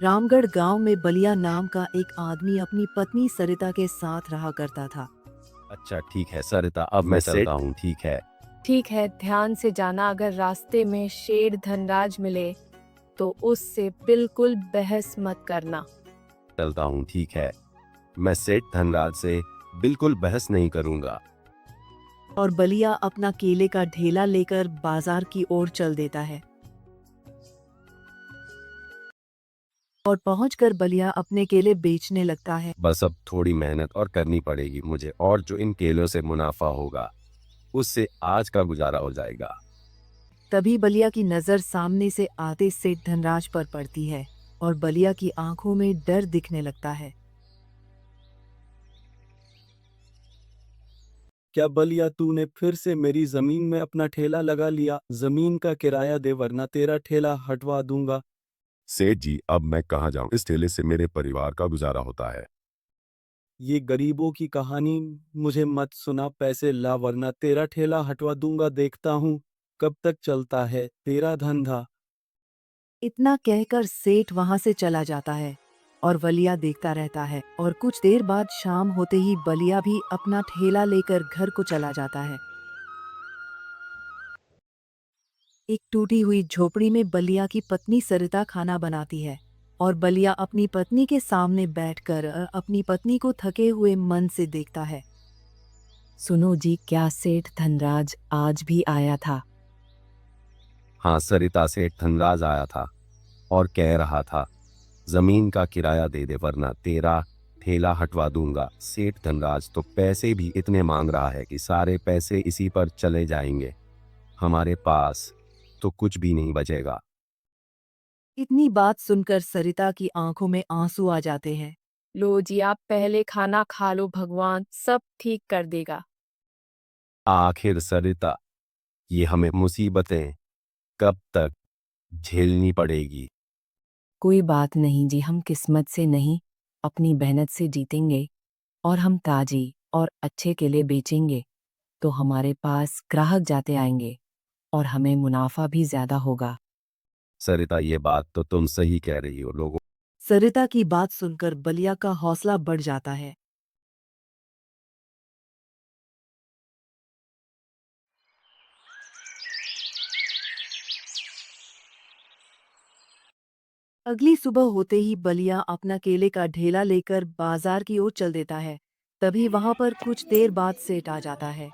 रामगढ़ गांव में बलिया नाम का एक आदमी अपनी पत्नी सरिता के साथ रहा करता था। अच्छा ठीक है सरिता, अब मैं चलता हूँ। ठीक है। ठीक है, ध्यान से जाना। अगर रास्ते में शेर धनराज मिले तो उससे बिल्कुल बहस मत करना। चलता हूँ। ठीक है, मैं सेठ धनराज से बिल्कुल बहस नहीं करूंगा। और बलिया अपना केले का ढेला लेकर बाजार की ओर चल देता है। और पहुंचकर बलिया अपने केले बेचने लगता है। बस अब थोड़ी मेहनत और करनी पड़ेगी मुझे, और जो इन केलों से मुनाफा होगा उससे आज का गुजारा हो जाएगा। तभी बलिया की नजर सामने से आते सेठ धनराज पर पड़ती है और बलिया की आंखों में डर दिखने लगता है। क्या बलिया, तूने फिर से मेरी जमीन में अपना ठेला लगा लिया? जमीन का किराया दे वरना तेरा ठेला हटवा दूंगा। सेठ जी, अब मैं कहाँ जाऊं? इस ठेले से मेरे परिवार का गुजारा होता है। ये गरीबों की कहानी मुझे मत सुना। पैसे ला वरना तेरा ठेला हटवा दूंगा। देखता हूँ कब तक चलता है तेरा धंधा। इतना कहकर सेठ वहां से चला जाता है और बलिया देखता रहता है। और कुछ देर बाद शाम होते ही बलिया भी अपना ठेला लेकर घर को चला जाता है। एक टूटी हुई झोपड़ी में बलिया की पत्नी सरिता खाना बनाती है और बलिया अपनी पत्नी के सामने बैठकर अपनी पत्नी को थके हुए मन से देखता है। सुनो जी, क्या सेठ धनराज आज भी आया था? हाँ सरिता, सेठ धनराज आया था और कह रहा था जमीन का किराया दे दे वरना तेरा ठेला हटवा दूंगा। सेठ धनराज तो पैसे भी इतने मांग रहा है कि सारे पैसे इसी पर चले जाएंगे। हमारे पास तो कुछ भी नहीं बचेगा। इतनी बात सुनकर सरिता की आंखों में आंसू आ जाते हैं। लो जी, आप पहले खाना खा लो, भगवान सब ठीक कर देगा। आखिर सरिता, ये हमें मुसीबतें कब तक झेलनी पड़ेगी? कोई बात नहीं जी, हम किस्मत से नहीं अपनी मेहनत से जीतेंगे। और हम ताजी और अच्छे केले बेचेंगे तो हमारे पास ग्राहक जाते आएंगे और हमें मुनाफा भी ज्यादा होगा। सरिता, ये बात तो तुम सही कह रही हो। लोगों सरिता की बात सुनकर बलिया का हौसला बढ़ जाता है। अगली सुबह होते ही बलिया अपना केले का ढेला लेकर बाजार की ओर चल देता है। तभी वहां पर कुछ देर बाद सेठ आ जाता है।